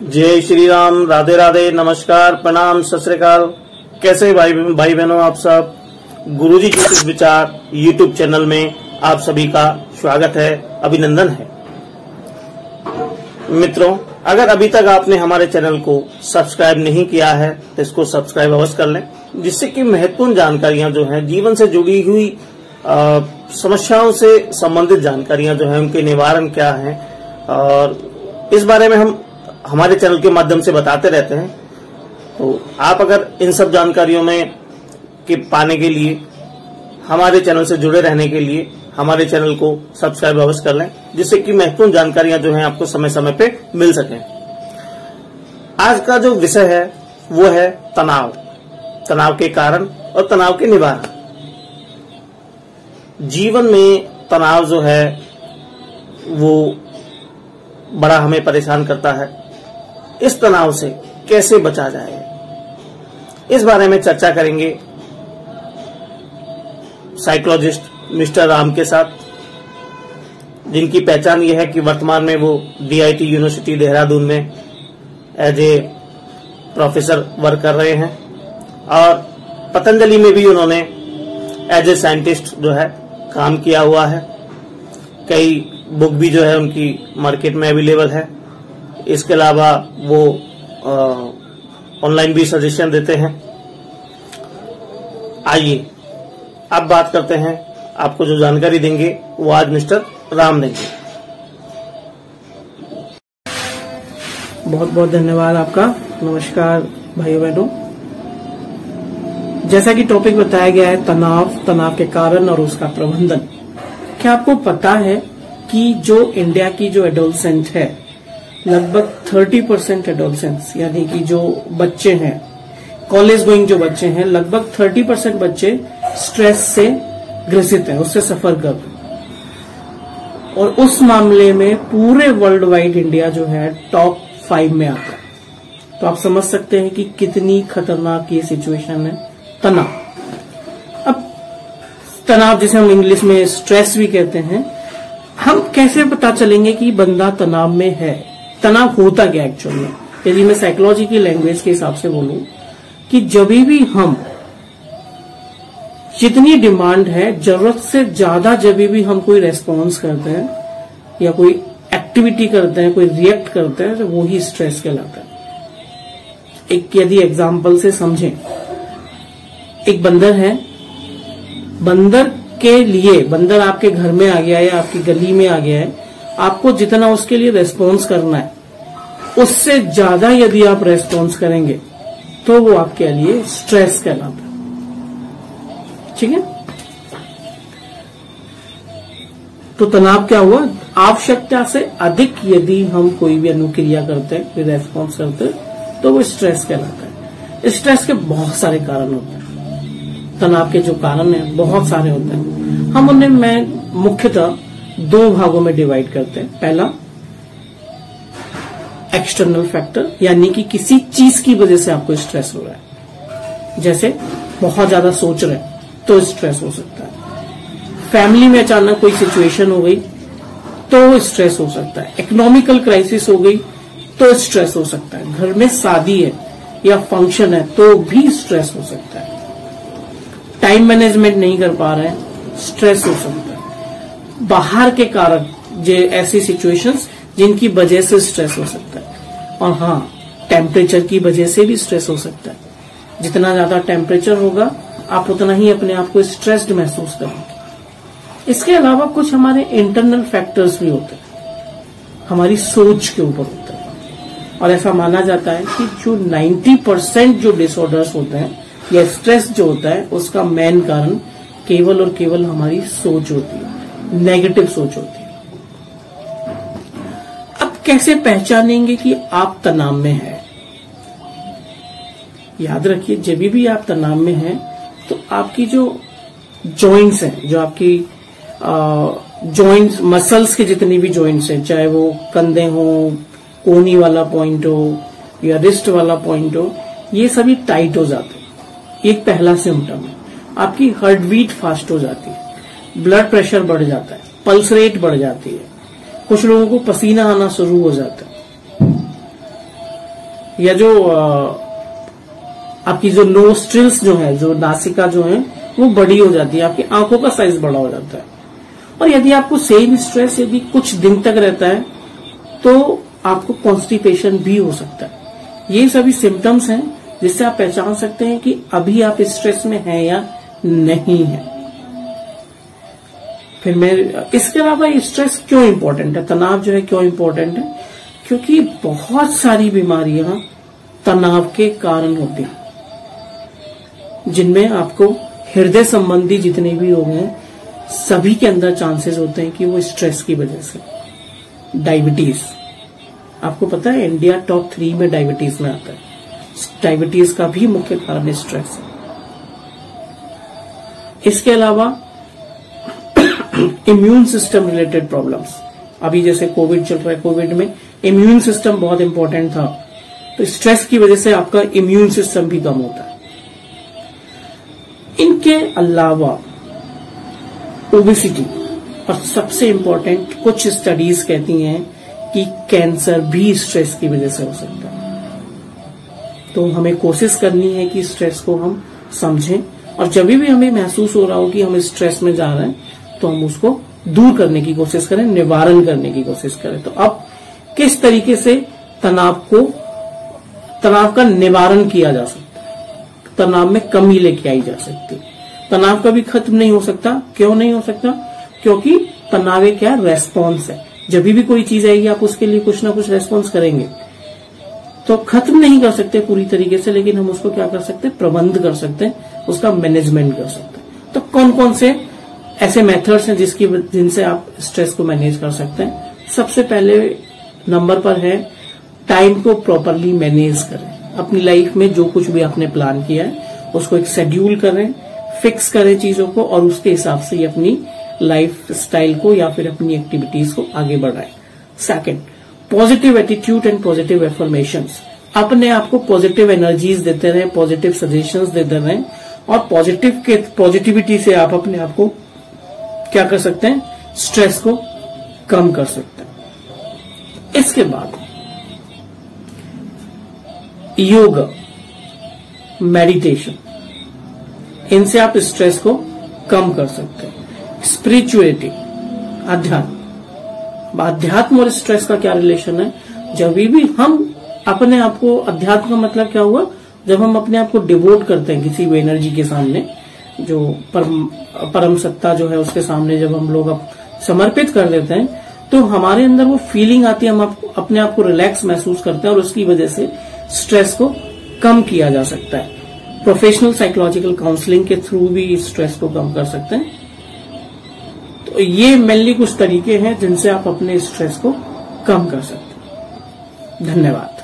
जय श्री राम, राधे राधे, नमस्कार, प्रणाम, सत श्री अकाल। कैसे भाई बहनों आप सब। गुरुजी ज्योतिष विचार यूट्यूब चैनल में आप सभी का स्वागत है, अभिनंदन है। मित्रों, अगर अभी तक आपने हमारे चैनल को सब्सक्राइब नहीं किया है तो इसको सब्सक्राइब अवश्य कर लें, जिससे कि महत्वपूर्ण जानकारियां जो हैं, जीवन से जुड़ी हुई समस्याओं से संबंधित जानकारियां जो हैं, उनके निवारण क्या हैं और इस बारे में हम हमारे चैनल के माध्यम से बताते रहते हैं। तो आप अगर इन सब जानकारियों में के पाने के लिए, हमारे चैनल से जुड़े रहने के लिए हमारे चैनल को सब्सक्राइब अवश्य कर लें, जिससे कि महत्वपूर्ण जानकारियां जो हैं आपको समय समय पे मिल सकें। आज का जो विषय है वो है तनाव, तनाव के कारण और तनाव के निवारण। जीवन में तनाव जो है वो बड़ा हमें परेशान करता है। इस तनाव से कैसे बचा जाए, इस बारे में चर्चा करेंगे साइकोलॉजिस्ट मिस्टर राम के साथ, जिनकी पहचान यह है कि वर्तमान में वो DIT यूनिवर्सिटी देहरादून में एज ए प्रोफेसर वर्क कर रहे हैं और पतंजलि में भी उन्होंने एज ए साइंटिस्ट जो है काम किया हुआ है। कई बुक भी जो है उनकी मार्केट में अवेलेबल है। इसके अलावा वो ऑनलाइन भी सजेशन देते हैं। आइए अब बात करते हैं, आपको जो जानकारी देंगे वो आज मिस्टर राम देंगे। बहुत बहुत धन्यवाद आपका। नमस्कार भाइयों बहनों। जैसा कि टॉपिक बताया गया है तनाव, तनाव के कारण और उसका प्रबंधन। क्या आपको पता है कि जो इंडिया की जो एडोलसेंट है, लगभग 30% एडोलसेंट्स यानी कि जो बच्चे हैं, कॉलेज गोइंग जो बच्चे हैं, लगभग 30% बच्चे स्ट्रेस से ग्रसित हैं, उससे सफर कर रहे हैं। और उस मामले में पूरे वर्ल्ड वाइड इंडिया जो है टॉप 5 में आता है। तो आप समझ सकते हैं कि कितनी खतरनाक ये सिचुएशन है तनाव। अब तनाव जिसे हम इंग्लिश में स्ट्रेस भी कहते हैं, हम कैसे पता चलेंगे कि बंदा तनाव में है? तनाव होता क्या एक्चुअल में? यदि मैं साइकोलॉजी की लैंग्वेज के हिसाब से बोलूं कि जब भी हम जितनी डिमांड है, जरूरत से ज्यादा जब भी हम कोई रेस्पॉन्स करते हैं या कोई एक्टिविटी करते हैं, कोई रिएक्ट करते हैं, तो वो ही स्ट्रेस कहलाता है। एक यदि एग्जाम्पल से समझें, एक बंदर है, बंदर के लिए, बंदर आपके घर में आ गया है या आपकी गली में आ गया है, आपको जितना उसके लिए रेस्पॉन्स करना है उससे ज्यादा यदि आप रेस्पॉन्स करेंगे तो वो आपके लिए स्ट्रेस कहलाता है। ठीक है। तो तनाव क्या हुआ? आवश्यकता से अधिक यदि हम कोई भी अनुक्रिया करते हैं, कोई रेस्पॉन्स करते हैं, तो वो स्ट्रेस कहलाता है। स्ट्रेस के बहुत सारे कारण होते हैं। तनाव के जो कारण हैं बहुत सारे होते हैं। हम उन्हें मुख्यतः 2 भागों में डिवाइड करते हैं। पहला, एक्सटर्नल फैक्टर, यानी कि किसी चीज की वजह से आपको स्ट्रेस हो रहा है। जैसे बहुत ज्यादा सोच रहे हैं तो स्ट्रेस हो सकता है। फैमिली में अचानक कोई सिचुएशन हो गई तो स्ट्रेस हो सकता है। इकोनॉमिकल क्राइसिस हो गई तो स्ट्रेस हो सकता है। घर में शादी है या फंक्शन है तो भी स्ट्रेस हो सकता है। टाइम मैनेजमेंट नहीं कर पा रहे हैं, स्ट्रेस हो सकता है। बाहर के कारण, जो ऐसी सिचुएशंस जिनकी वजह से स्ट्रेस हो सकता है। और हाँ, टेम्परेचर की वजह से भी स्ट्रेस हो सकता है। जितना ज्यादा टेम्परेचर होगा आप उतना ही अपने आप को स्ट्रेस्ड महसूस करेंगे। इसके अलावा कुछ हमारे इंटरनल फैक्टर्स भी होते हैं, हमारी सोच के ऊपर होता है। और ऐसा माना जाता है कि जो 90% जो डिसऑर्डर्स होते हैं या स्ट्रेस जो होता है, उसका मेन कारण केवल और केवल हमारी सोच होती है, नेगेटिव सोच होती है। अब कैसे पहचानेंगे कि आप तनाव में हैं? याद रखिए, जब भी आप तनाव में हैं तो आपकी जो जॉइंट्स हैं, जो आपकी जॉइंट्स, मसल्स के जितनी भी जॉइंट्स हैं, चाहे वो कंधे हो, कोहनी वाला पॉइंट हो या रिस्ट वाला पॉइंट हो, ये सभी टाइट हो जाते हैं। एक पहला सिम्टम है। आपकी हार्ट बीट फास्ट हो जाती है, ब्लड प्रेशर बढ़ जाता है, पल्स रेट बढ़ जाती है, कुछ लोगों को पसीना आना शुरू हो जाता है। या जो आपकी जो नोस्ट्रिल्स जो है, जो नासिका जो है वो बड़ी हो जाती है, आपकी आंखों का साइज बड़ा हो जाता है। और यदि आपको सेम स्ट्रेस यदि कुछ दिन तक रहता है तो आपको कॉन्स्टिपेशन भी हो सकता है। ये सभी सिम्टम्स हैं जिससे आप पहचान सकते हैं कि अभी आप स्ट्रेस में हैं या नहीं है। फिर मैं इसके अलावा स्ट्रेस क्यों इंपॉर्टेंट है, तनाव जो है क्यों इंपॉर्टेंट है, क्योंकि बहुत सारी बीमारियां तनाव के कारण होती हैं, जिनमें आपको हृदय संबंधी जितने भी रोग हैं सभी के अंदर चांसेस होते हैं कि वो स्ट्रेस की वजह से। डायबिटीज, आपको पता है इंडिया टॉप 3 में डायबिटीज में आता है। डायबिटीज का भी मुख्य कारण स्ट्रेस है। इसके अलावा इम्यून सिस्टम रिलेटेड प्रॉब्लम्स, अभी जैसे कोविड चल रहा है, कोविड में इम्यून सिस्टम बहुत इंपॉर्टेंट था, तो स्ट्रेस की वजह से आपका इम्यून सिस्टम भी कम होता है। इनके अलावा ओबेसिटी, और सबसे इंपॉर्टेंट कुछ स्टडीज कहती हैं कि कैंसर भी स्ट्रेस की वजह से हो सकता है। तो हमें कोशिश करनी है कि स्ट्रेस को हम समझें, और जब भी हमें महसूस हो रहा हो कि हम स्ट्रेस में जा रहे हैं तो हम उसको दूर करने की कोशिश करें, निवारण करने की कोशिश करें। तो अब किस तरीके से तनाव का निवारण किया जा सकता है, तनाव में कमी लेके आई जा सकती है। तनाव कभी खत्म नहीं हो सकता। क्यों नहीं हो सकता? क्योंकि तनाव एक क्या रेस्पॉन्स है। जब भी कोई चीज आएगी आप उसके लिए कुछ ना कुछ रेस्पॉन्स करेंगे। तो खत्म नहीं कर सकते पूरी तरीके से, लेकिन हम उसको क्या कर सकते हैं, प्रबंध कर सकते हैं, उसका मैनेजमेंट कर सकते हैं। तो कौन कौन से ऐसे मेथड्स हैं जिनसे आप स्ट्रेस को मैनेज कर सकते हैं? सबसे पहले नंबर पर है टाइम को प्रॉपरली मैनेज करें। अपनी लाइफ में जो कुछ भी आपने प्लान किया है उसको एक शेड्यूल करें, फिक्स करें चीजों को, और उसके हिसाब से ही अपनी लाइफ स्टाइल को या फिर अपनी एक्टिविटीज को आगे बढ़ाएं। Second, positive attitude and positive affirmations. अपने आप को पॉजिटिव एनर्जीज देते रहें, पॉजिटिव सजेशंस देते रहें, और पॉजिटिविटी से आप अपने आप को क्या कर सकते हैं, स्ट्रेस को कम कर सकते हैं। इसके बाद योग, मेडिटेशन, इनसे आप स्ट्रेस को कम कर सकते हैं। स्पिरिचुअलिटी, अध्यात्म और स्ट्रेस का क्या रिलेशन है? जब भी हम अपने आप को, अध्यात्म का मतलब क्या हुआ, जब हम अपने आप को डिवोट करते हैं किसी भी एनर्जी के सामने, जो परम सत्ता जो है उसके सामने जब हम लोग समर्पित कर देते हैं तो हमारे अंदर वो फीलिंग आती है, हम अपने आप को रिलैक्स महसूस करते हैं, और उसकी वजह से स्ट्रेस को कम किया जा सकता है। प्रोफेशनल साइकोलॉजिकल काउंसलिंग के थ्रू भी स्ट्रेस को कम कर सकते हैं। तो ये मेनली कुछ तरीके हैं जिनसे आप अपने स्ट्रेस को कम कर सकते हैं। धन्यवाद।